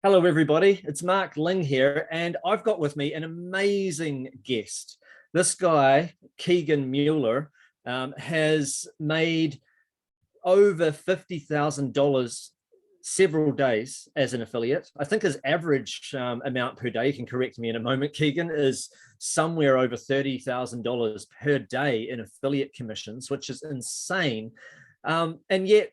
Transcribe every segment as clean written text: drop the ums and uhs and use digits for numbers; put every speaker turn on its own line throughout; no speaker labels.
Hello, everybody. It's Mark Ling here, and I've got with me an amazing guest. This guy, Keegan Mueller, has made over $50,000 several days as an affiliate. I think his average amount per day, you can correct me in a moment, Keegan, is somewhere over $30,000 per day in affiliate commissions, which is insane. And yet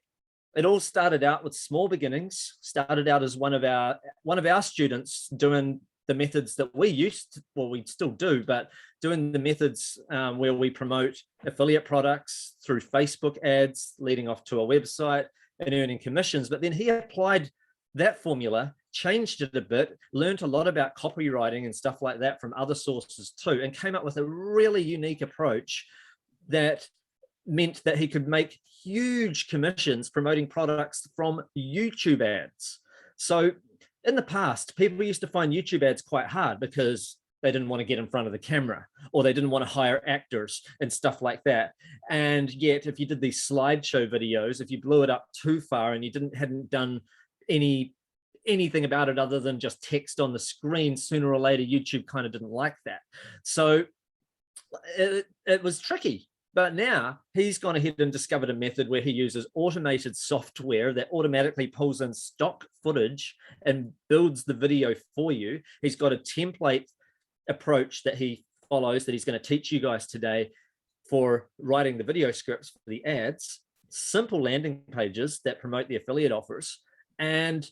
it all started out with small beginnings. Started out as one of our students doing the methods that we used to, well, we still do, but doing the methods where we promote affiliate products through Facebook ads, leading off to a website and earning commissions. But then he applied that formula, changed it a bit, learned a lot about copywriting and stuff like that from other sources too, and came up with a really unique approach that meant that he could make huge commissions promoting products from YouTube ads. So in the past, people used to find YouTube ads quite hard because they didn't want to get in front of the camera, or they didn't want to hire actors and stuff like that. And yet, if you did these slideshow videos, if you blew it up too far and you hadn't done anything about it other than just text on the screen, sooner or later, YouTube kind of didn't like that. So it was tricky. But now he's gone ahead and discovered a method where he uses automated software that automatically pulls in stock footage and builds the video for you. He's got a template approach that he follows that he's going to teach you guys today for writing the video scripts for the ads, simple landing pages that promote the affiliate offers, and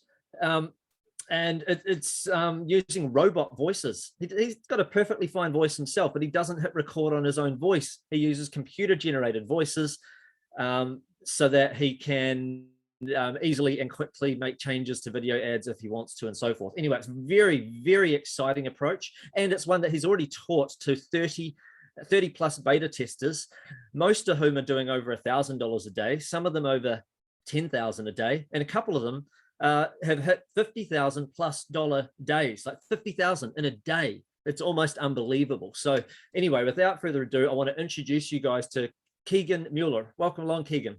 it's using robot voices. He's got a perfectly fine voice himself, but he doesn't hit record on his own voice. He uses computer generated voices so that he can easily and quickly make changes to video ads if he wants to, and so forth. Anyway, it's a very, very exciting approach, and it's one that he's already taught to 30 plus beta testers, most of whom are doing over $1,000 a day, some of them over $10,000 a day, and a couple of them have hit $50,000+ days, like 50,000 in a day. It's almost unbelievable. So anyway, without further ado, I want to introduce you guys to Keegan Mueller. Welcome along, Keegan.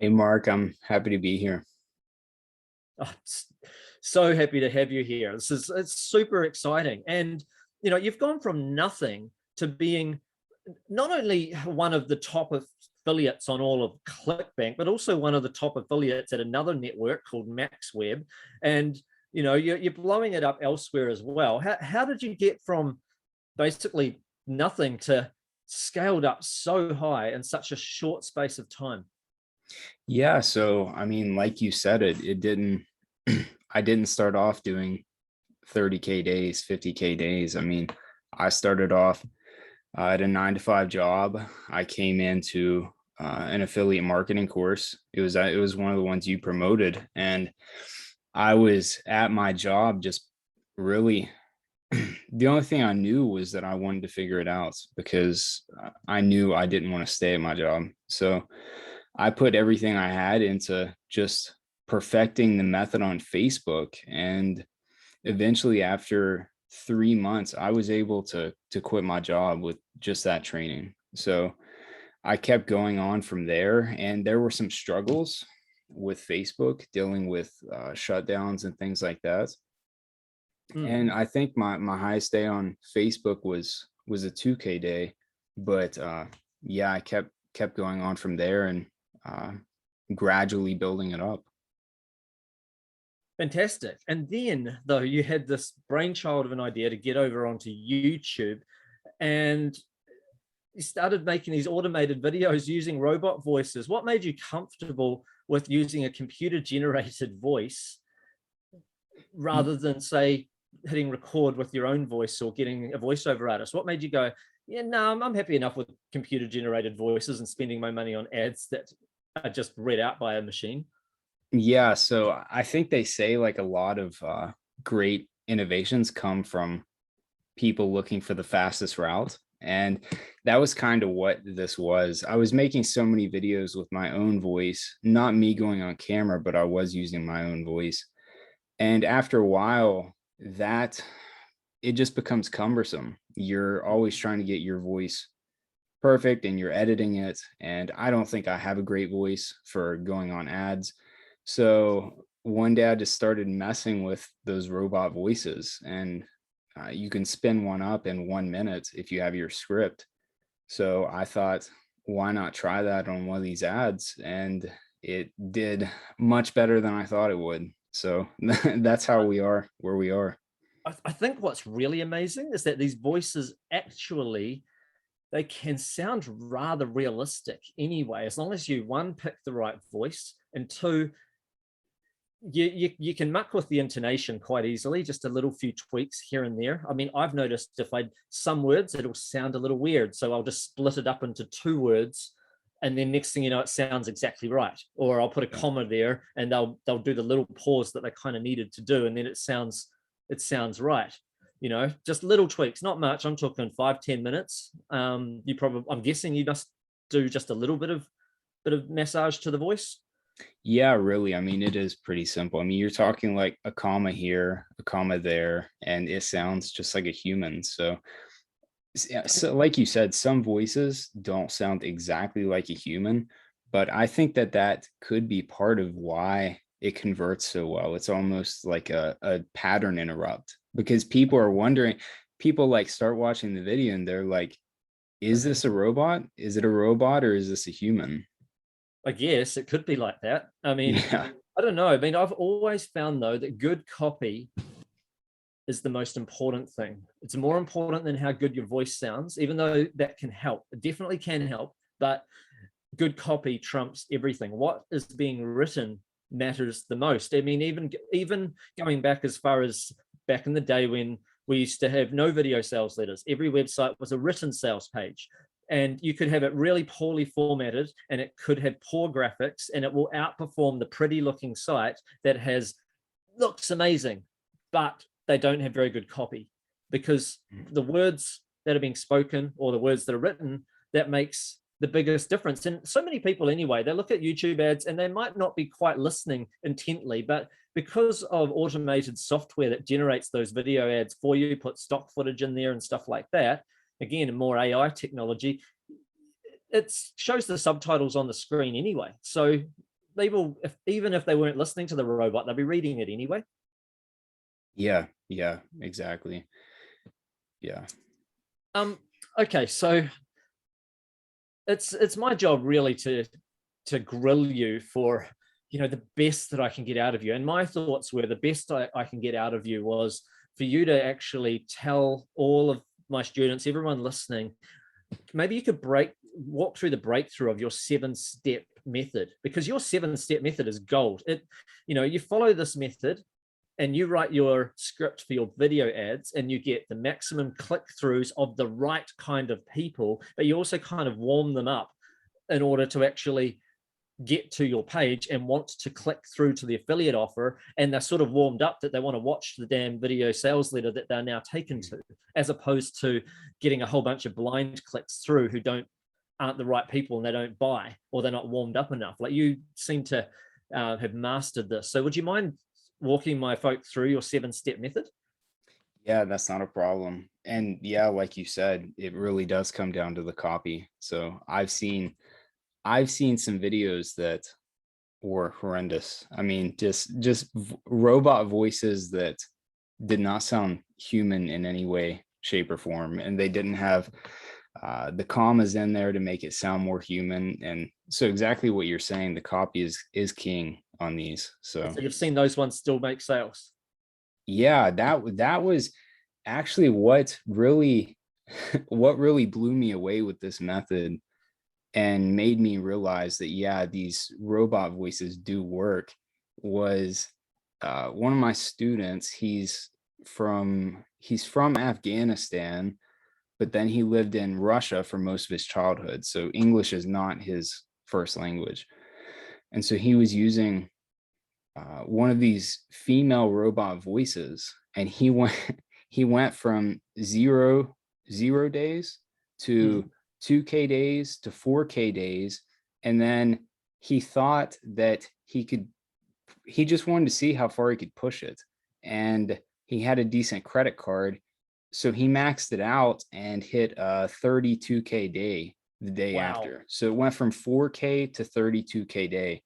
Hey, Mark, I'm happy to be here.
Oh, so happy to have you here. It's super exciting. And, you've gone from nothing to being not only one of the top affiliates on all of ClickBank, but also one of the top affiliates at another network called MaxWeb. And, you're blowing it up elsewhere as well. How did you get from basically nothing to scaled up so high in such a short space of time?
Yeah, so I mean, like you said, it didn't I didn't start off doing 30K days, 50K days. I mean, I started off at a 9 to 5 job. I came into an affiliate marketing course. It was one of the ones you promoted, and I was at my job just really the only thing I knew was that I wanted to figure it out because I knew I didn't want to stay at my job. So I put everything I had into just perfecting the method on Facebook. And eventually, after 3 months, I was able to quit my job with just that training. So I kept going on from there, and there were some struggles with Facebook dealing with shutdowns and things like that. And I think my highest day on Facebook was a 2K day, but yeah, I kept going on from there and gradually building it up.
Fantastic. And then, though, you had this brainchild of an idea to get over onto YouTube, and you started making these automated videos using robot voices. What made you comfortable with using a computer generated voice rather than, say, hitting record with your own voice or getting a voiceover artist? What made you go, yeah, no, I'm happy enough with computer generated voices and spending my money on ads that are just read out by a machine?
Yeah, so I think they say like a lot of great innovations come from people looking for the fastest route. And that was kind of what this was. I was making so many videos with my own voice, not me going on camera, but I was using my own voice. And after a while, that it just becomes cumbersome. You're always trying to get your voice perfect and you're editing it. And I don't think I have a great voice for going on ads. So one day I just started messing with those robot voices, and you can spin one up in 1 minute if you have your script. So I thought, why not try that on one of these ads? And it did much better than I thought it would. So that's how we are where we are.
I think what's really amazing is that these voices actually, they can sound rather realistic anyway, as long as you, one, pick the right voice, and two, you can muck with the intonation quite easily, just a little few tweaks here and there. I mean, I've noticed if I, some words, it'll sound a little weird, so I'll just split it up into 2 words, and then next thing you know, it sounds exactly right. Or I'll put a comma there, and they'll do the little pause that they kind of needed to do, and then it sounds right. You know, just little tweaks, not much. I'm talking 5-10 minutes. You probably, I'm guessing you must do just a little bit of massage to the voice.
Yeah, really. I mean, it is pretty simple. I mean, you're talking like a comma here, a comma there, and it sounds just like a human. So, yeah, so like you said, some voices don't sound exactly like a human, but I think that that could be part of why it converts so well. It's almost like a pattern interrupt, because people are wondering, people like start watching the video and they're like, is this a robot? Is it a robot or is this a human?
I guess it could be like that. I mean,
Yeah.
I don't know. I mean, I've always found though that good copy is the most important thing. It's more important than how good your voice sounds, even though that can help. It definitely can help, but good copy trumps everything. What is being written matters the most. I mean, even going back as far as back in the day when we used to have no video sales letters, every website was a written sales page, and you could have it really poorly formatted and it could have poor graphics, and it will outperform the pretty looking site that has, looks amazing, but they don't have very good copy, because the words that are being spoken or the words that are written, that makes the biggest difference. And so many people anyway, they look at YouTube ads and they might not be quite listening intently, but because of automated software that generates those video ads for you, put stock footage in there and stuff like that, again, more AI technology, it shows the subtitles on the screen anyway. So they will, even if they weren't listening to the robot, they'll be reading it anyway.
Yeah, yeah, exactly. Yeah.
Okay, so it's my job really to grill you for, you know, the best that I can get out of you. And my thoughts were the best I can get out of you was for you to actually tell all of my students, everyone listening, maybe you could walk through the breakthrough of your 7-step method, because your 7-step method is gold. It, you know, you follow this method and you write your script for your video ads and you get the maximum click-throughs of the right kind of people, but you also kind of warm them up in order to actually get to your page and want to click through to the affiliate offer, and they're sort of warmed up that they want to watch the damn video sales letter that they're now taken to, as opposed to getting a whole bunch of blind clicks through who aren't the right people and they don't buy, or they're not warmed up enough. Like, you seem to have mastered this. So would you mind walking my folk through your 7-step method?
Yeah, that's not a problem. And yeah, like you said, it really does come down to the copy. So I've seen some videos that were horrendous. I mean, just robot voices that did not sound human in any way, shape, or form, and they didn't have the commas in there to make it sound more human. And so exactly what you're saying, the copy is king on these. So
So you've seen those ones still make sales?
yeah, that was actually what really what really blew me away with this method and made me realize that yeah, these robot voices do work. Was one of my students, he's from Afghanistan, but then he lived in Russia for most of his childhood, so English is not his first language. And so he was using one of these female robot voices, and he went he went from zero days to 2K days to 4K days. And then he thought that he just wanted to see how far he could push it, and he had a decent credit card, so he maxed it out and hit a 32K day the day
Wow.
after. So it went from 4K to 32K day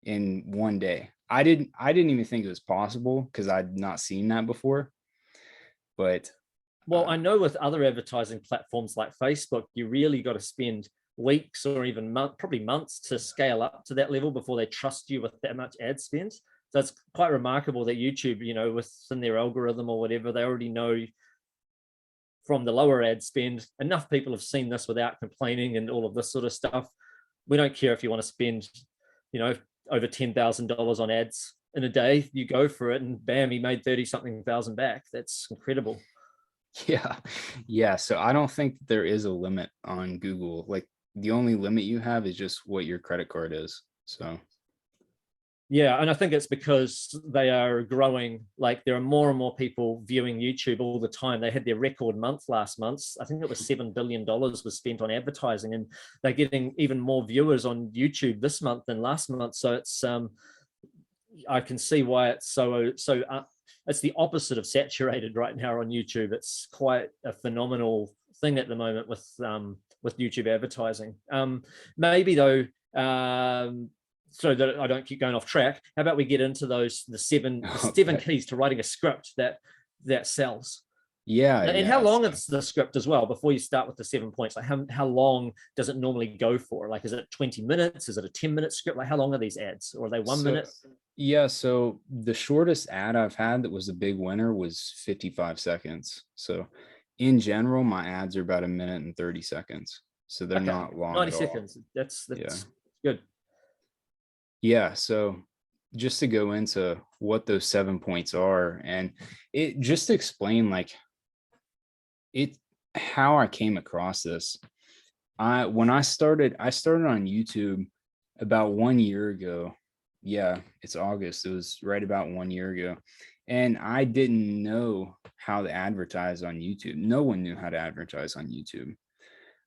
in one day. I didn't even think it was possible because I'd not seen that before. But
Well, I know with other advertising platforms like Facebook, you really got to spend weeks or even probably months to scale up to that level before they trust you with that much ad spend. So it's quite remarkable that YouTube, within their algorithm or whatever, they already know from the lower ad spend. Enough people have seen this without complaining and all of this sort of stuff. We don't care if you want to spend, over $10,000 on ads in a day. You go for it, and bam, he made 30 something thousand back. That's incredible.
yeah. So I don't think there is a limit on Google. Like the only limit you have is just what your credit card is. So
Yeah, and I think it's because they are growing. Like there are more and more people viewing YouTube all the time. They had their record month last month. I think it was $7 billion was spent on advertising, and they're getting even more viewers on YouTube this month than last month. So it's I can see why it's so it's the opposite of saturated right now on YouTube. It's quite a phenomenal thing at the moment with YouTube advertising. Maybe though. So that I don't keep going off track, how about we get into the seven
okay.
keys to writing a script that sells? And how
Yeah.
long
So,
is the script as well before you start with the 7 points? Like how long does it normally go for? Like, is it 20 minutes? Is it a 10-minute script? Like, how long are these ads? Or are they 1 minute?
yeah, so the shortest ad I've had that was a big winner was 55 seconds. So in general, my ads are about 1 minute and 30 seconds. So they're
Okay,
not long
90
at all.
seconds. That's
Yeah.
good.
Yeah. So just to go into what those 7 points are, and it just to explain like it how I came across this. When I started on YouTube about 1 year ago. Yeah, it's August. It was right about 1 year ago. And I didn't know how to advertise on YouTube. No one knew how to advertise on YouTube.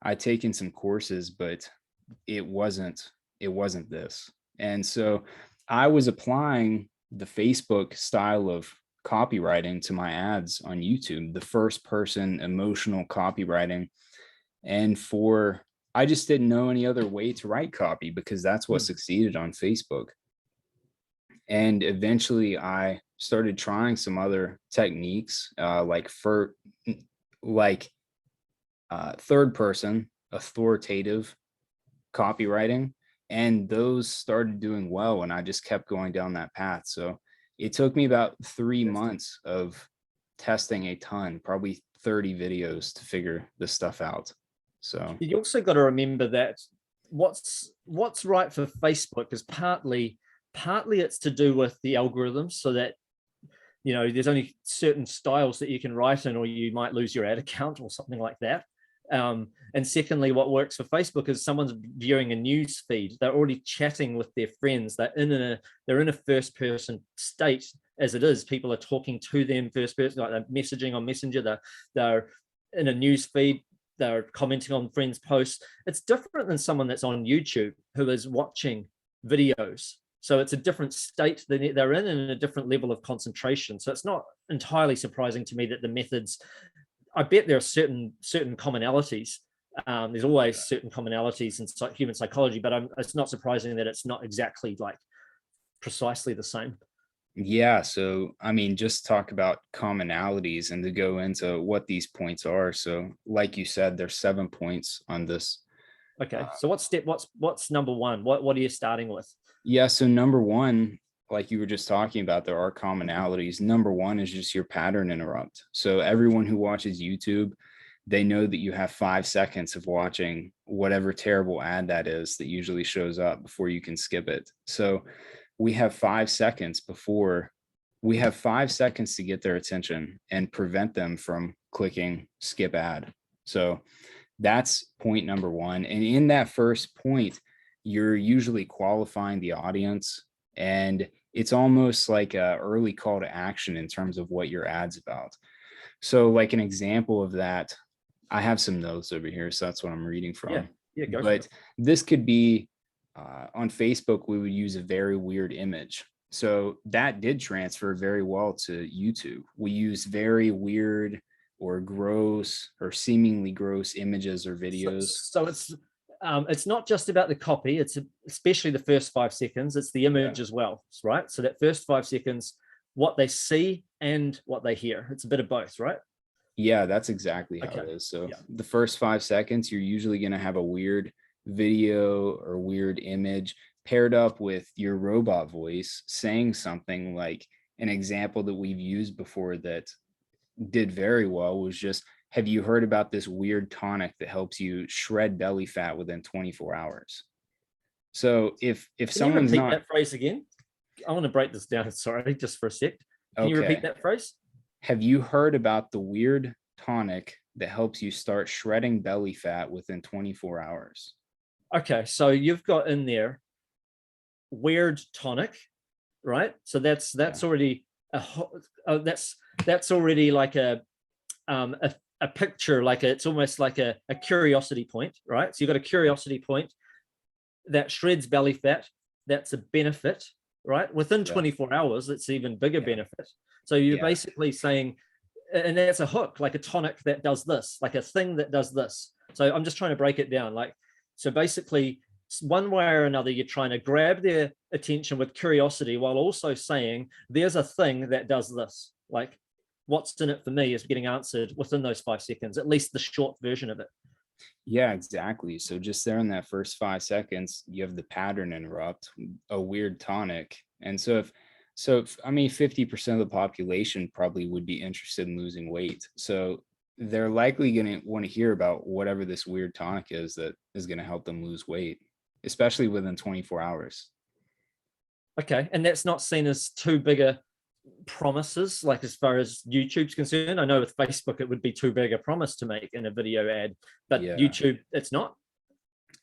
I'd taken some courses, but it wasn't this. And so I was applying the Facebook style of copywriting to my ads on YouTube, the first person emotional copywriting. And I just didn't know any other way to write copy because that's what succeeded on Facebook. And eventually I started trying some other techniques, like third person authoritative copywriting, and those started doing well, and I just kept going down that path. So it took me about 3 months of testing a ton, probably 30 videos to figure this stuff out. So
You also got to remember that what's right for Facebook is partly it's to do with the algorithms, so that there's only certain styles that you can write in, or you might lose your ad account or something like that. And secondly, what works for Facebook is someone's viewing a news feed. They're already chatting with their friends. They're in a first person state as it is. People are talking to them first person, like they're messaging on Messenger. They're in a news feed. They're commenting on friends' posts. It's different than someone that's on YouTube who is watching videos. So it's a different state they're in and a different level of concentration. So it's not entirely surprising to me that the methods, I bet there are certain commonalities. There's always certain commonalities in human psychology, but it's not surprising that it's not exactly like precisely the same.
yeah, so I mean, just talk about commonalities and to go into what these points are. So, like you said, there's 7 points on this.
Okay, so what's number one? What are you starting with?
Yeah, so number one, like you were just talking about, there are commonalities. Number one is just your pattern interrupt. So everyone who watches YouTube, they know that you have 5 seconds of watching whatever terrible ad that is that usually shows up before you can skip it. So we have 5 seconds to get their attention and prevent them from clicking skip ad. So that's point number one. And in that first point, you're usually qualifying the audience, and it's almost like a early call to action in terms of what your ad's about. So like an example of that, I have some notes over here, so that's what I'm reading from.
Yeah, go for
But
it.
this could be on Facebook, we would use a very weird image. So that did transfer very well to YouTube. We use very weird or gross or seemingly gross images or videos.
So it's it's not just about the copy. It's especially the first 5 seconds. It's the image as well, right? So that first 5 seconds, what they see and what they hear. It's a bit of both, right?
Yeah, that's exactly how it is. So the first 5 seconds, you're usually going to have a weird video or weird image paired up with your robot voice saying something. Like an example that we've used before that did very well was just, have you heard about this weird tonic that helps you shred belly fat within 24 hours? So if
Can
someone's
you repeat
not,
that phrase again? I want to break this down. Sorry, just for a sec. Can you repeat
okay,
that phrase?
have you heard about the weird tonic that helps you start shredding belly fat within 24 hours?
Okay, so you've got in there weird tonic, right? So that's already that's already like a picture, like it's almost like a curiosity point, right? So you've got a curiosity point that shreds belly fat. That's a benefit, right? Within 24 hours, it's even bigger benefit. So you're basically saying, and that's a hook, like a tonic that does this, like a thing that does this. So I'm just trying to break it down. Like, so basically, one way or another, you're trying to grab their attention with curiosity while also saying, there's a thing that does this. Like, what's in it for me is getting answered within those 5 seconds, at least the short version of it.
Yeah, exactly. So just there in that first 5 seconds, you have the pattern interrupt, a weird tonic. And so if I mean, 50% of the population probably would be interested in losing weight. So they're likely going to want to hear about whatever this weird tonic is that is going to help them lose weight, especially within 24 hours.
Okay. And that's not seen as too big a promises, like as far as YouTube's concerned. I know with Facebook, it would be too big a promise to make in a video ad, but YouTube, it's not.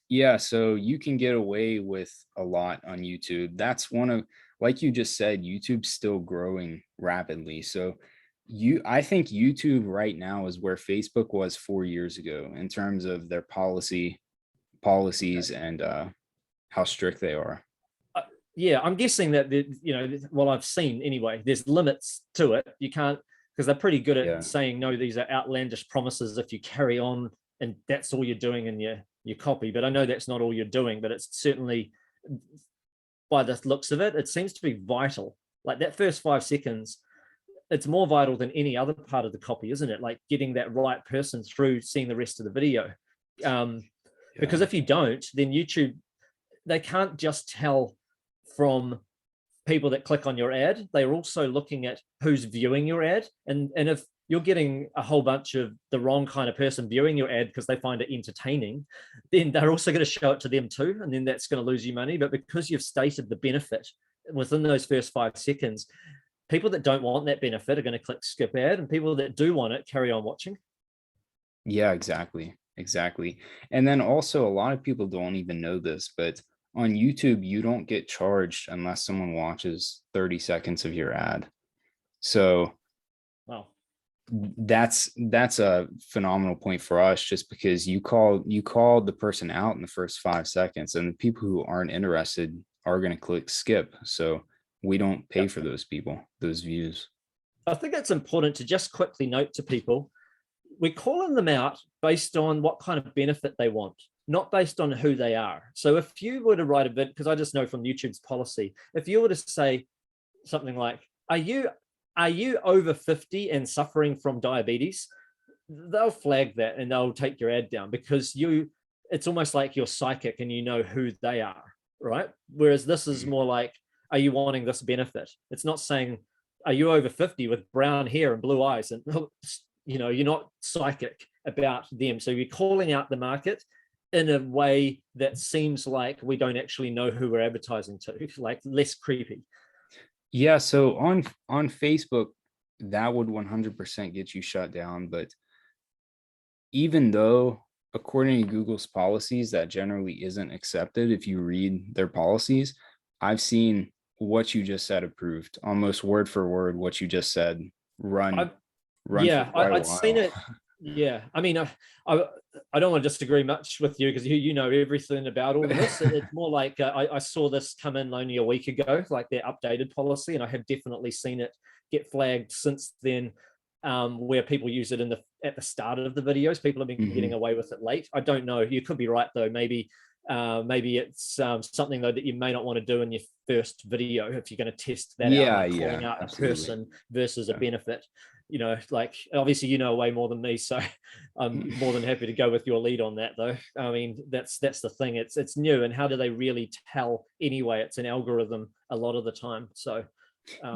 Yeah, so you can get away with a lot on YouTube. That's one of, like you just said, YouTube's still growing rapidly. So I think YouTube right now is where Facebook was 4 years ago in terms of their policies and how strict they are.
Yeah, I'm guessing that well, I've seen anyway, there's limits to it. You can't, because they're pretty good at saying no, these are outlandish promises if you carry on and that's all you're doing in your copy. But I know that's not all you're doing, but it's certainly, by the looks of it, it seems to be vital. Like that first 5 seconds, it's more vital than any other part of the copy, isn't it? Like getting that right person through seeing the rest of the video. Because if you don't, then YouTube, they can't just tell from people that click on your ad. They're also looking at who's viewing your ad. And if you're getting a whole bunch of the wrong kind of person viewing your ad because they find it entertaining, then they're also going to show it to them too. And then that's going to lose you money. But because you've stated the benefit within those first 5 seconds, people that don't want that benefit are going to click skip ad, and people that do want it carry on watching.
Yeah, exactly. Exactly. And then also a lot of people don't even know this, but on YouTube, you don't get charged unless someone watches 30 seconds of your ad. So
wow,
that's a phenomenal point for us, just because you call the person out in the first 5 seconds, and the people who aren't interested are going to click skip. So we don't pay for those people, those views.
I think it's important to just quickly note to people, we're calling them out based on what kind of benefit they want, not based on who they are. So if you were to write a bit, because I just know from YouTube's policy, if you were to say something like, are you over 50 and suffering from diabetes? They'll flag that and they'll take your ad down, because it's almost like you're psychic and you know who they are, right? Whereas this is more like, are you wanting this benefit? It's not saying, are you over 50 with brown hair and blue eyes? And you're not psychic about them. So you're calling out the market in a way that seems like we don't actually know who we're advertising to, like less creepy.
Yeah, so on Facebook, that would 100% get you shut down. But even though, according to Google's policies, that generally isn't accepted, if you read their policies, I've seen what you just said approved, almost word for word what you just said, run
yeah,
for quite a
I'd
while.
seen it. Yeah, I mean, I don't want to disagree much with you, because you know everything about all of this. It's more like I saw this come in only a week ago, like their updated policy, and I have definitely seen it get flagged since then. where people use it at the start of the videos. People have been getting away with it late. I don't know. You could be right though. Maybe it's something though that you may not want to do in your first video if you're going to test that out, like calling out absolutely. A person versus a benefit. You know, like obviously you know way more than me, so I'm more than happy to go with your lead on that though. I mean, that's the thing. It's new, and how do they really tell anyway? It's an algorithm a lot of the time. So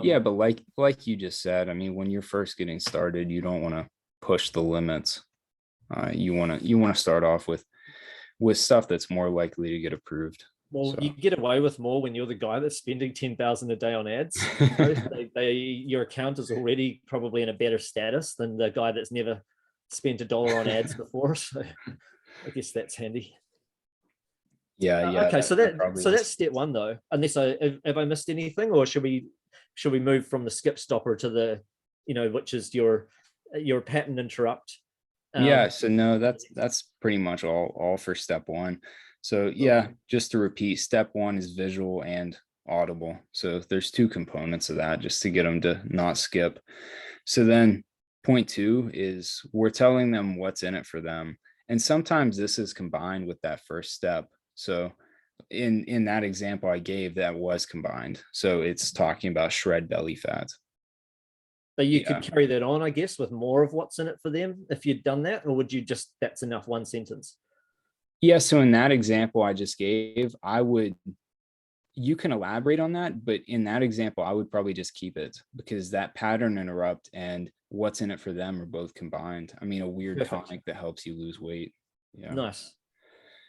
yeah, but like you just said, I mean, when you're first getting started, you don't want to push the limits. You want to start off with stuff that's more likely to get approved.
Well, you get away with more when you're the guy that's spending 10,000 a day on ads. You know, your account is already probably in a better status than the guy that's never spent $1 on ads before. So I guess that's handy.
Yeah.
Okay, so that's step one though. Unless have I missed anything, or should we move from the skip stopper to the, which is your pattern interrupt?
Yeah. So no, that's pretty much all for step one. So yeah, just to repeat, step one is visual and audible. So there's two components of that just to get them to not skip. So then point two is we're telling them what's in it for them. And sometimes this is combined with that first step. So in that example I gave, that was combined. So it's talking about shred belly fat.
But you could carry that on, I guess, with more of what's in it for them if you'd done that, or would you just, that's enough one sentence?
Yeah, so in that example I just gave, you can elaborate on that, but in that example, I would probably just keep it because that pattern interrupt and what's in it for them are both combined. I mean, a weird tonic that helps you lose weight. Yeah.
Nice.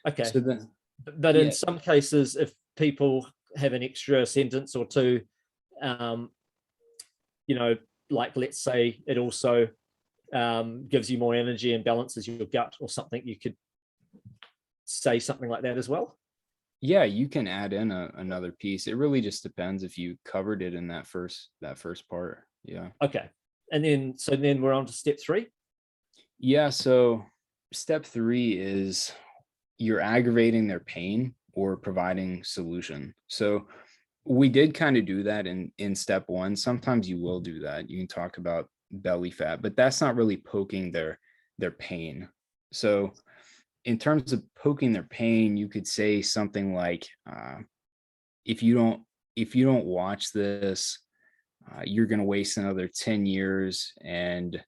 Okay.
So then,
but in some cases, if people have an extra sentence or two, like let's say it also gives you more energy and balances your gut or something, you could say something like that as well.
Yeah, you can add in another piece. It really just depends if you covered it in that first part. Yeah.
Okay. And then we're on to step three.
Yeah. So step three is you're aggravating their pain or providing solution. So we did kind of do that in step one. Sometimes you will do that. You can talk about belly fat, but that's not really poking their pain. So in terms of poking their pain, you could say something like, if you don't watch this, you're going to waste another 10 years and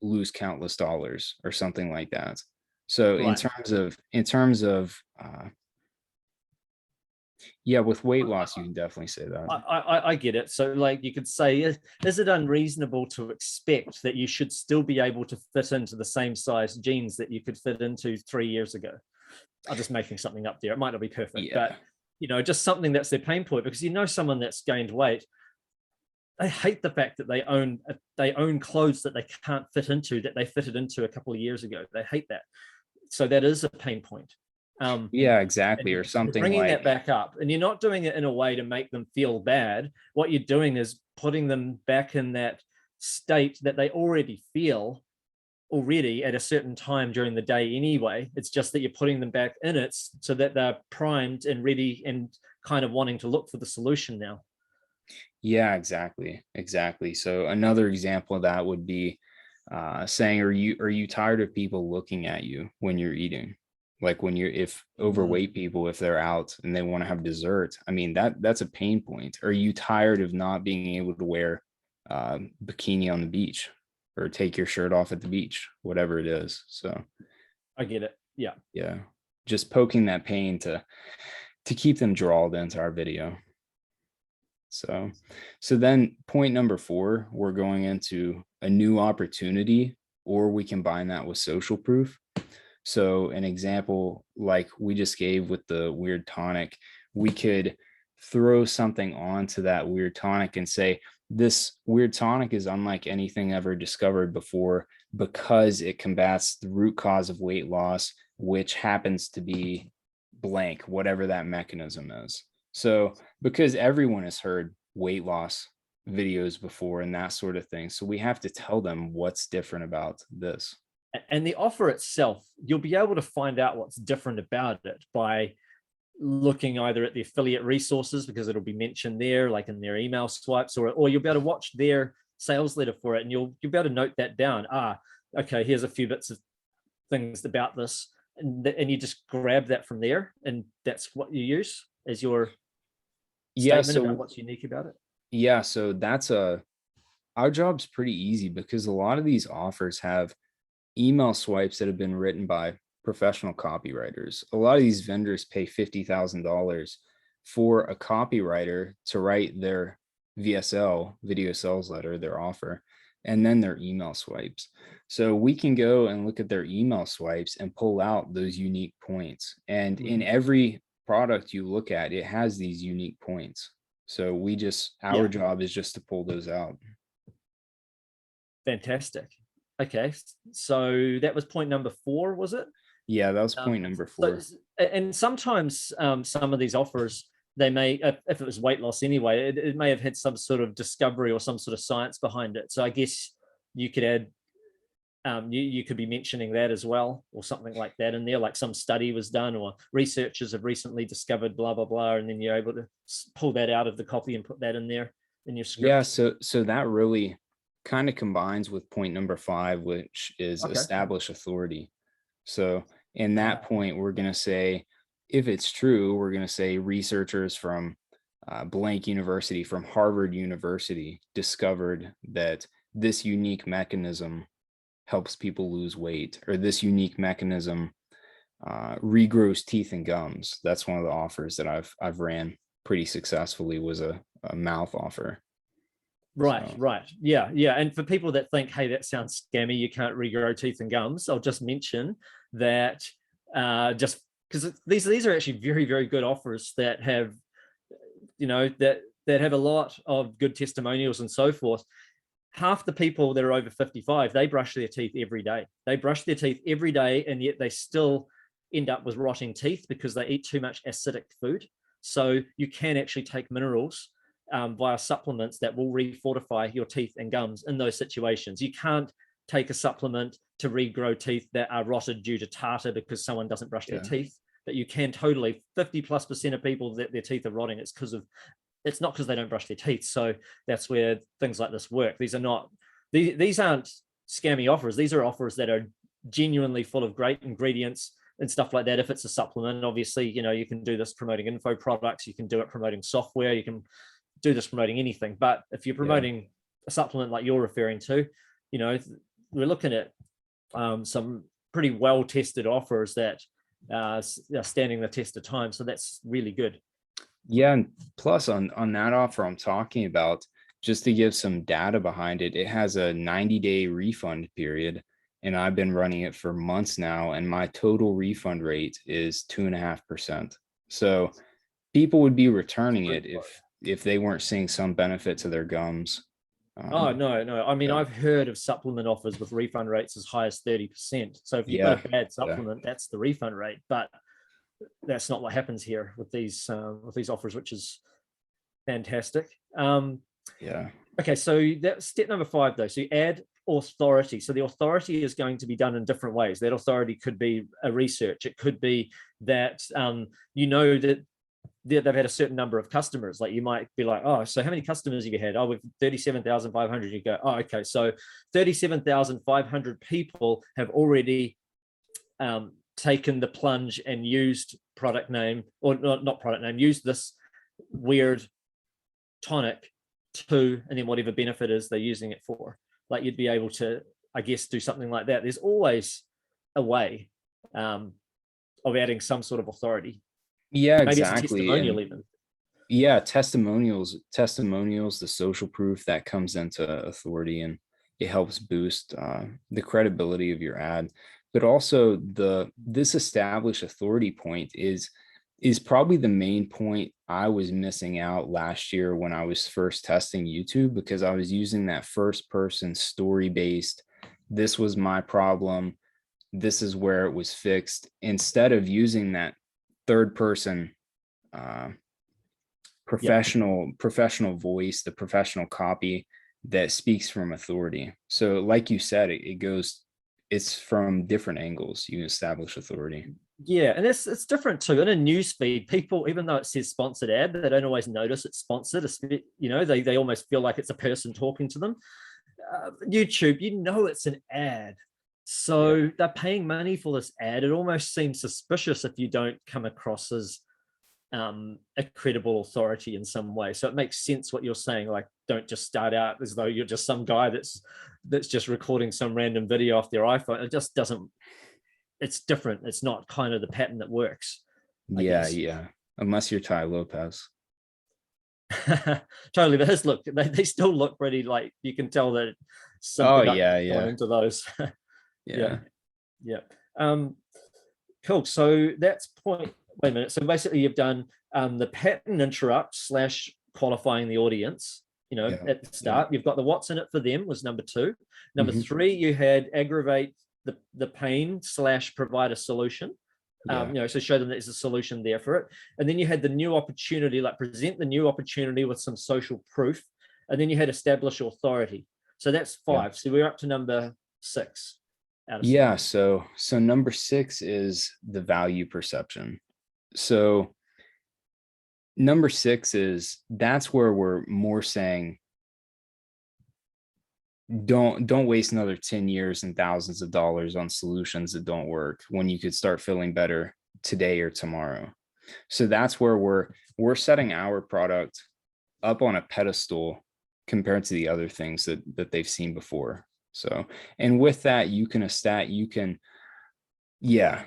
lose countless dollars or something like that. So right. in terms of yeah, with weight loss, you can definitely say that.
I get it. So like you could say, is it unreasonable to expect that you should still be able to fit into the same size jeans that you could fit into 3 years ago? I'm just making something up there. It might not be perfect, but just something that's their pain point, because someone that's gained weight, they hate the fact that they own clothes that they can't fit into, that they fitted into a couple of years ago. They hate that. So that is a pain point.
Yeah, exactly. Or something
bringing
like
that back up, and you're not doing it in a way to make them feel bad. What you're doing is putting them back in that state that they already feel at a certain time during the day anyway. It's just that you're putting them back in it so that they're primed and ready and kind of wanting to look for the solution now.
Yeah, exactly. So another example of that would be saying, are you tired of people looking at you when you're eating? Like if overweight people, if they're out and they want to have dessert, I mean, that's a pain point. Are you tired of not being able to wear bikini on the beach or take your shirt off at the beach, whatever it is? So
I get it. Yeah.
Just poking that pain to keep them drawn into our video. So then point number 4, we're going into a new opportunity, or we combine that with social proof. So an example like we just gave with the weird tonic, we could throw something onto that weird tonic and say, this weird tonic is unlike anything ever discovered before because it combats the root cause of weight loss, which happens to be blank, whatever that mechanism is. So because everyone has heard weight loss videos before and that sort of thing, so we have to tell them what's different about this.
And the offer itself, you'll be able to find out what's different about it by looking either at the affiliate resources, because it'll be mentioned there, like in their email swipes, or you'll be able to watch their sales letter for it, and you'll be able to note that down. Okay, here's a few bits of things about this, and you just grab that from there, and that's what you use as your statement about what's unique about it.
Yeah, so our job's pretty easy because a lot of these offers have email swipes that have been written by professional copywriters. A lot of these vendors pay $50,000 for a copywriter to write their VSL, video sales letter, their offer, and then their email swipes. So we can go and look at their email swipes and pull out those unique points. And in every product you look at, it has these unique points. So our job is just to pull those out.
Fantastic. Okay, so that was point number 4, was it?
Yeah, that was point number 4.
And sometimes some of these offers, they may, if it was weight loss anyway, it may have had some sort of discovery or some sort of science behind it. So I guess you could add, you could be mentioning that as well, or something like that in there, like some study was done, or researchers have recently discovered blah, blah, blah, and then you're able to pull that out of the copy and put that in there in your script.
Yeah, so that really kind of combines with point number 5, which is establish authority. So in that point, we're going to say, if it's true, we're going to say researchers from blank university, from Harvard University, discovered that this unique mechanism helps people lose weight, or this unique mechanism regrows teeth and gums. That's one of the offers that I've ran pretty successfully, was a mouth offer.
Right. Yeah. And for people that think, hey, that sounds scammy, you can't regrow teeth and gums, I'll just mention that just because these are actually very, very good offers that have, that have a lot of good testimonials and so forth. Half the people that are over 55, they brush their teeth every day. They brush their teeth every day, and yet they still end up with rotting teeth because they eat too much acidic food. So you can actually take minerals via supplements that will refortify your teeth and gums in those situations. You can't take a supplement to regrow teeth that are rotted due to tartar because someone doesn't brush their teeth, but you can totally, 50+% of people that their teeth are rotting, it's not because they don't brush their teeth. So that's where things like this work. These aren't scammy offers. These are offers that are genuinely full of great ingredients and stuff like that. If it's a supplement, obviously, you can do this promoting info products, you can do it promoting software, you can do this promoting anything. But if you're promoting a supplement like you're referring to, we're looking at some pretty well-tested offers that are standing the test of time. So that's really good.
Yeah, and plus on that offer I'm talking about, just to give some data behind it, it has a 90-day refund period, and I've been running it for months now, and my total refund rate is 2.5%. So people would be returning it if they weren't seeing some benefit to their gums.
No. I mean, I've heard of supplement offers with refund rates as high as 30%. So if you've got a bad supplement, that's the refund rate. But that's not what happens here with these offers, which is fantastic. Okay, so that's step number 5, though. So you add authority. So the authority is going to be done in different ways. That authority could be a research. It could be that that they've had a certain number of customers. Like you might be like, oh, so how many customers have you had? Oh, with 37,500. You go, oh, okay, so 37,500 people have already taken the plunge and used product name, or not product name, used this weird tonic to, and then whatever benefit is they're using it for. Like you'd be able to, I guess, do something like that. There's always a way of adding some sort of authority.
Yeah,
maybe
exactly.
It's a testimonial even.
Yeah, testimonials, the social proof that comes into authority, and it helps boost the credibility of your ad. But also this established authority point is probably the main point I was missing out last year when I was first testing YouTube, because I was using that first person story based, this was my problem, this is where it was fixed, instead of using that third person professional voice, the professional copy that speaks from authority. So like you said, it's from different angles you establish authority.
Yeah, and it's different too. In a news feed, people, even though it says sponsored ad, they don't always notice it's sponsored. They almost feel like it's a person talking to them. YouTube, you know, it's an ad. So they're paying money for this ad. It almost seems suspicious if you don't come across as a credible authority in some way. So it makes sense what you're saying. Like, don't just start out as though you're just some guy that's just recording some random video off their iPhone. It just doesn't. It's different. It's not kind of the pattern that works, I
Yeah,
guess.
yeah. Unless you're Ty Lopez.
Totally. But his look, they still look pretty, like, you can tell that some
Oh
production
yeah,
gone
yeah.
into those. Yeah,
Yeah.
yeah. Cool. So that's point. Wait a minute. So basically, you've done the pattern interrupt / qualifying the audience. You know,
Yeah.
at the
Yeah.
start, you've got the what's in it for them was number 2. Number
Mhm.
3, you had aggravate the pain / provide a solution.
Yeah.
You know, so show them that there's a solution there for it. And then you had the new opportunity, like present the new opportunity with some social proof. And then you had establish authority. So that's
Yeah.
5. So we're up to number 6 out of 7.
Yeah. So number 6 is the value perception. So number 6 is that's where we're more saying don't waste another 10 years and thousands of dollars on solutions that don't work when you could start feeling better today or tomorrow. So that's where we're setting our product up on a pedestal compared to the other things that they've seen before. So, and with that, you can, yeah.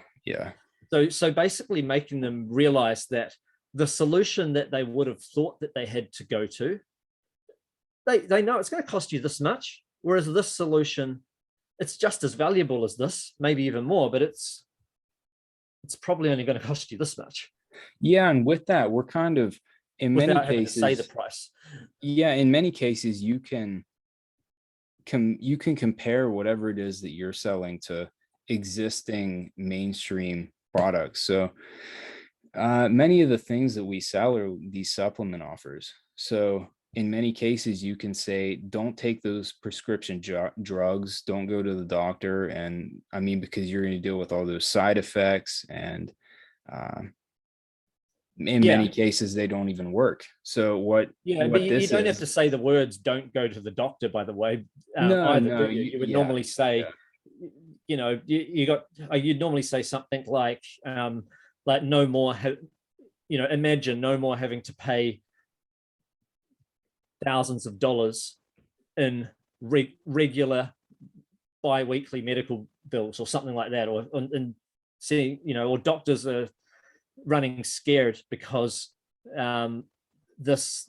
So basically making them realize that the solution that they would have thought that they had to go to, they know it's going to cost you this much. Whereas this solution, it's just as valuable as this, maybe even more, but it's probably only going to cost you this much.
Yeah. And with that, we're kind of, in many
Without having to say the
cases,
price.
yeah, in many cases, you can compare whatever it is that you're selling to existing mainstream products. So many of the things that we sell are these supplement offers. So in many cases, you can say, don't take those prescription drugs, don't go to the doctor. And I mean, because you're going to deal with all those side effects, and in many cases, they don't even work. So what
But you
this
don't have to
is,
say the words "don't go to the doctor," by the way, either,
no,
do you? You would
yeah,
normally say,
yeah,
you know, you'd normally say something like no more, imagine no more having to pay thousands of dollars in regular bi-weekly medical bills or something like that, or and seeing, or doctors are running scared because this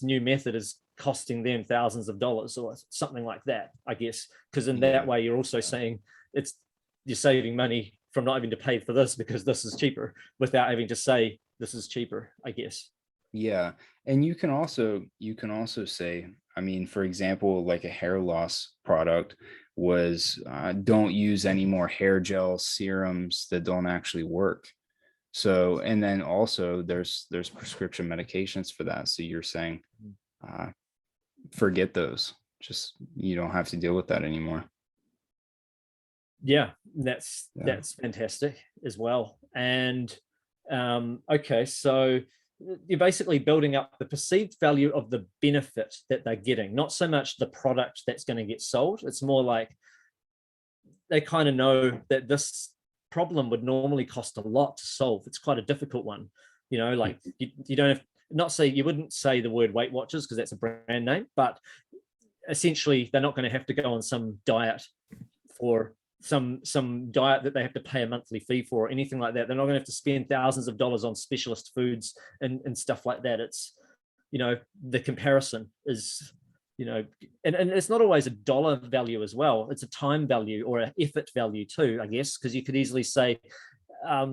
new method is costing them thousands of dollars or something like that, I guess, because in that
yeah.
way you're also saying you're saving money from not having to pay for this because this is cheaper, without having to say this is cheaper, I guess.
Yeah. And you can also say, I mean, for example, like a hair loss product was don't use any more hair gel serums that don't actually work. So, and then also there's prescription medications for that. So you're saying forget those. Just you don't have to deal with that anymore.
Yeah, that's
Yeah.
fantastic as well. And okay, so you're basically building up the perceived value of the benefit that they're getting, not so much the product that's going to get sold. It's more like they kind of know that this problem would normally cost a lot to solve. It's quite a difficult one, like you don't have, not say, you wouldn't say the word Weight Watchers because that's a brand name, but essentially they're not going to have to go on some diet for some diet that they have to pay a monthly fee for or anything like that. They're not going to have to spend thousands of dollars on specialist foods and stuff like that. It's, the comparison is, and it's not always a dollar value as well. It's a time value or an effort value too, I guess, because you could easily say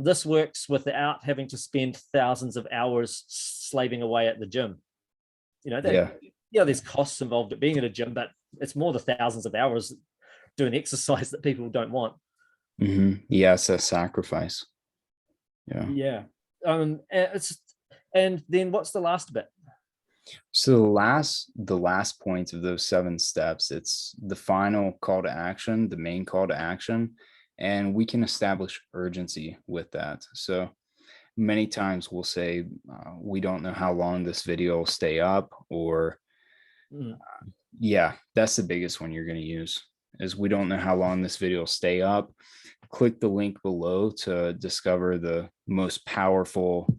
this works without having to spend thousands of hours slaving away at the gym. There's costs involved at being at a gym, but it's more the thousands of hours doing exercise that people don't want.
Mm-hmm. Yeah, it's a sacrifice.
Yeah. And then what's the last bit?
So the last point of those 7 steps, it's the final call to action, the main call to action, and we can establish urgency with that. So many times we'll say we don't know how long this video will stay up, or Yeah, that's the biggest one you're going to use, is we don't know how long this video will stay up. Click the link below to discover the most powerful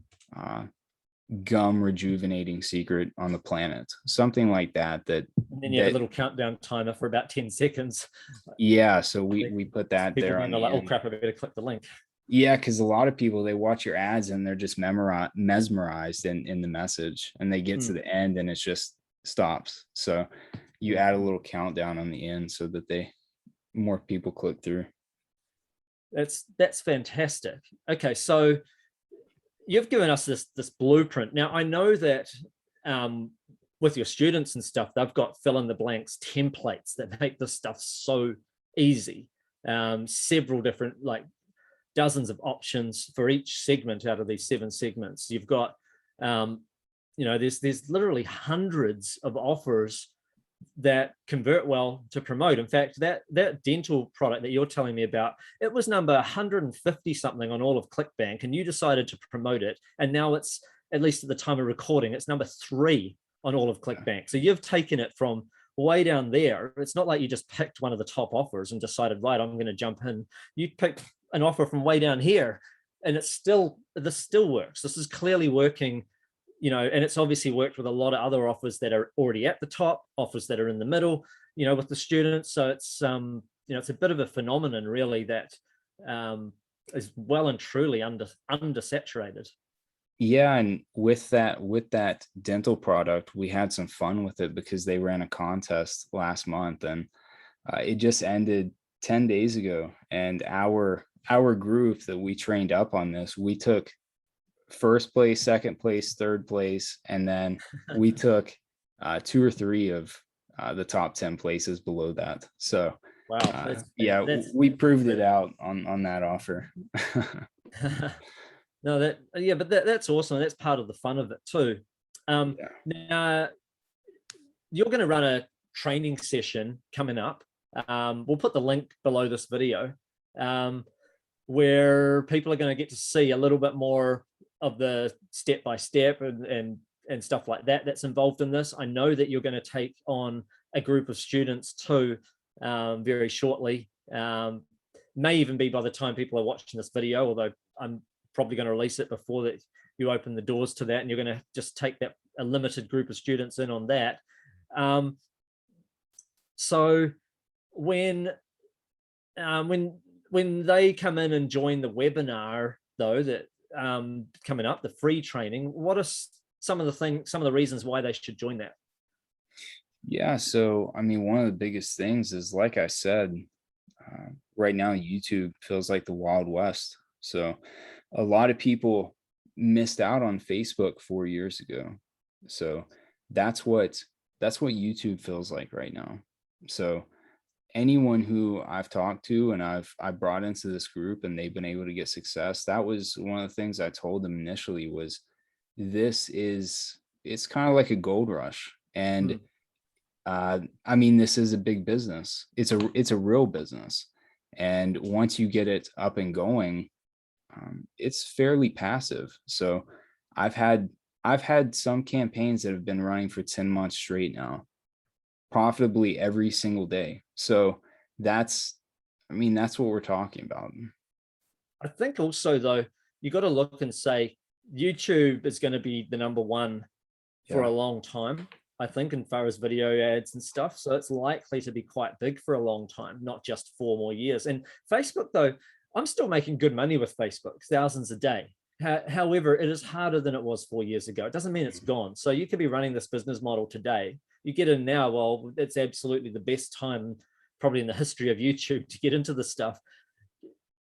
gum rejuvenating secret on the planet. Something like that.
And then you have a little countdown timer for about 10 seconds.
Yeah, so we put that
People
there
then
on
are
the
like, oh
end.
crap, I better click the link.
Yeah, because a lot of people, they watch your ads and they're just mesmerized in the message, and they get to the end and it just stops. So you add a little countdown on the end so that more people click through.
That's fantastic. Okay, so you've given us this blueprint. Now I know that with your students and stuff, they've got fill in the blanks templates that make this stuff so easy. Several different, like dozens of options for each segment out of these 7 segments. You've got, there's literally hundreds of offers that convert well to promote. In fact, that dental product that you're telling me about, it was number 150 something on all of ClickBank, and you decided to promote it. And now it's, at least at the time of recording, it's number 3 on all of ClickBank. So you've taken it from way down there. It's not like you just picked one of the top offers and decided, right, I'm going to jump in. You picked an offer from way down here, and this still works. This is clearly working, and it's obviously worked with a lot of other offers that are already at the top, offers that are in the middle, with the students. So it's, it's a bit of a phenomenon really that is well and truly undersaturated.
Yeah, and with that dental product, we had some fun with it because they ran a contest last month, and it just ended 10 days ago. And our group that we trained up on this, we took first place, second place, third place, and then we took 2 or 3 of the top 10 places below that. So
wow,
we proved it out on that offer.
No, but that's awesome. That's part of the fun of it too. Now you're going to run a training session coming up. We'll put the link below this video, where people are going to get to see a little bit more of the step-by-step and stuff like that that's involved in this. I know that you're going to take on a group of students too, very shortly. May even be by the time people are watching this video, although I'm probably going to release it before that you open the doors to that, and you're going to just take a limited group of students in on that. So when they come in and join the webinar, though, that coming up, the free training, what are some of the reasons why they should join that?
Yeah, so I mean, one of the biggest things is, like I said, right now YouTube feels like the Wild West. So a lot of people missed out on Facebook 4 years ago. So that's what YouTube feels like right now. So anyone who I've talked to and I brought into this group and they've been able to get success, that was one of the things I told them initially was, it's kind of like a gold rush. And I mean, this is a big business. It's a real business. And once you get it up and going, it's fairly passive. So I've had some campaigns that have been running for 10 months straight now, profitably every single day. So that's what we're talking about.
I think also, though, you got to look and say YouTube is going to be the number 1 for a long time, I think, in far as video ads and stuff. So it's likely to be quite big for a long time, not just 4 more years. And Facebook, though, I'm still making good money with Facebook, thousands a day. However, it is harder than it was 4 years ago. It doesn't mean it's gone. So you could be running this business model today. You get in now, well, it's absolutely the best time probably in the history of YouTube to get into this stuff.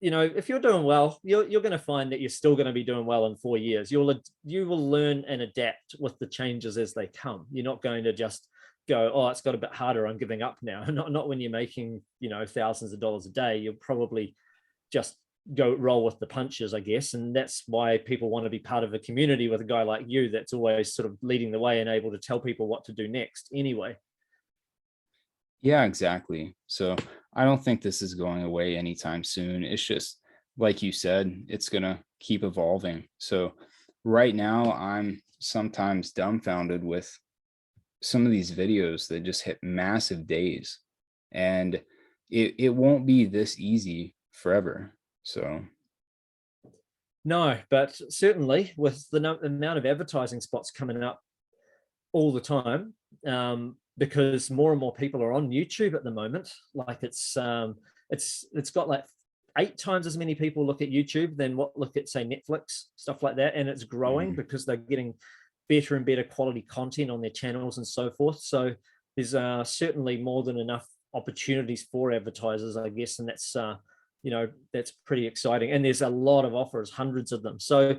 If you're doing well, you're going to find that you're still going to be doing well in 4 years. You will learn and adapt with the changes as they come. You're not going to just go, oh, it's got a bit harder, I'm giving up now. Not when you're making, thousands of dollars a day. You'll probably just go roll with the punches, I guess. And that's why people want to be part of a community with a guy like you that's always sort of leading the way and able to tell people what to do next anyway.
Yeah, exactly. So I don't think this is going away anytime soon. It's just, like you said, it's going to keep evolving. So right now I'm sometimes dumbfounded with some of these videos that just hit massive days, and it won't be this easy forever. So
No, but certainly with the amount of advertising spots coming up all the time, because more and more people are on YouTube at the moment. Like it's got like 8 times as many people look at YouTube than what look at, say, Netflix, stuff like that, and it's growing because they're getting better and better quality content on their channels and so forth. So there's certainly more than enough opportunities for advertisers, I guess, and that's that's pretty exciting. And there's a lot of offers, hundreds of them. So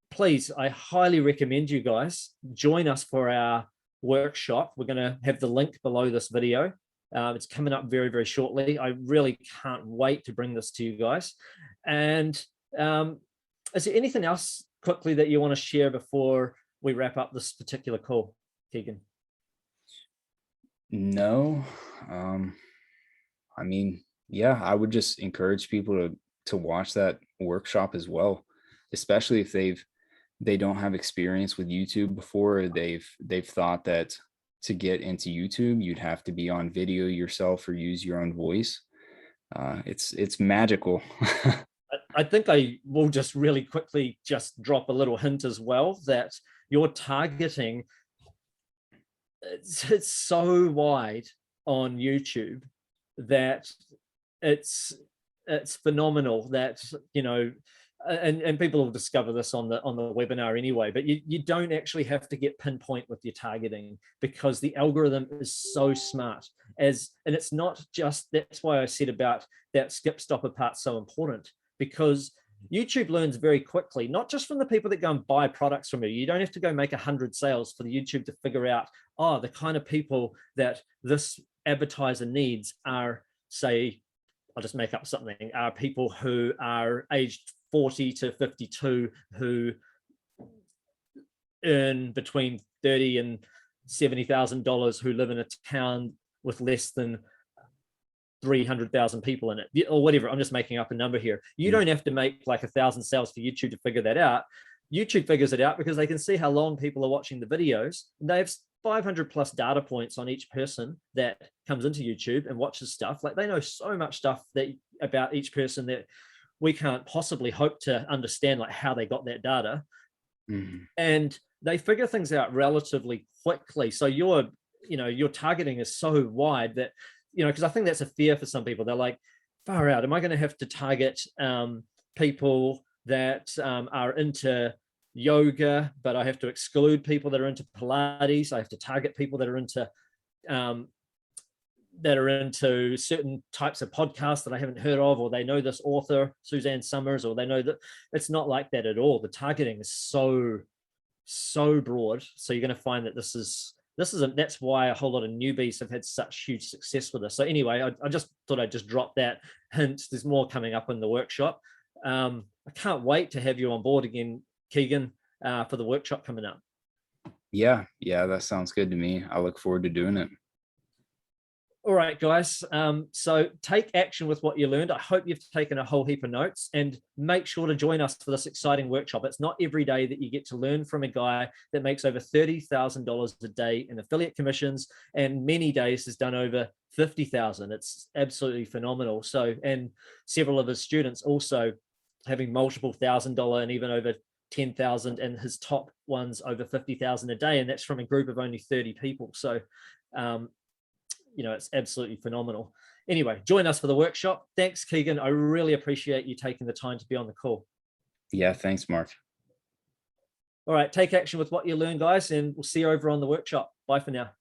please, I highly recommend you guys join us for our workshop. We're going to have the link below this video. It's coming up very, very shortly. I really can't wait to bring this to you guys. And is there anything else quickly that you want to share before we wrap up this particular call, Keegan?
no, I mean, yeah, I would just encourage people to watch that workshop as well, especially if they don't have experience with YouTube before. They've thought that to get into YouTube, you'd have to be on video yourself or use your own voice. It's magical.
I think I will just really quickly just drop a little hint as well, that your targeting, it's so wide on YouTube that it's phenomenal that, and people will discover this on the webinar anyway, but you don't actually have to get pinpoint with your targeting, because the algorithm is so smart. And it's not just, that's why I said about that skip stopper part so important, because YouTube learns very quickly, not just from the people that go and buy products from you. You don't have to go make 100 sales for the YouTube to figure out, oh, the kind of people that this advertiser needs are, say, I'll just make up something, are people who are aged 40 to 52, who earn between $30,000 and $70,000, who live in a town with less than 300,000 people in it, or whatever. I'm just making up a number here. You don't have to make like 1,000 sales for YouTube to figure that out. YouTube figures it out because they can see how long people are watching the videos, and they have 500 plus data points on each person that comes into YouTube and watches stuff. Like, they know so much stuff that about each person that we can't possibly hope to understand, like how they got that data. And they figure things out relatively quickly. So your targeting is so wide that, because I think that's a fear for some people. They're like, far out, am I going to have to target people that are into yoga, but I have to exclude people that are into Pilates? I have to target people that are into certain types of podcasts that I haven't heard of, or they know this author, Suzanne Summers, or they know that. It's not like that at all. The targeting is so broad. So you're going to find that that's why a whole lot of newbies have had such huge success with this. So anyway, I just thought I'd just drop that hint. There's more coming up in the workshop. I can't wait to have you on board again, Keegan, for the workshop coming up.
Yeah, that sounds good to me. I look forward to doing it.
All right, guys. So take action with what you learned. I hope you've taken a whole heap of notes, and make sure to join us for this exciting workshop. It's not every day that you get to learn from a guy that makes over $30,000 a day in affiliate commissions, and many days has done over 50,000. It's absolutely phenomenal. So, and several of his students also having multiple $1,000 and even over 10,000, and his top ones over 50,000 a day. And that's from a group of only 30 people. So, it's absolutely phenomenal. Anyway, join us for the workshop. Thanks, Keegan. I really appreciate you taking the time to be on the call.
Yeah, thanks, Mark.
All right, take action with what you learn, guys, and we'll see you over on the workshop. Bye for now.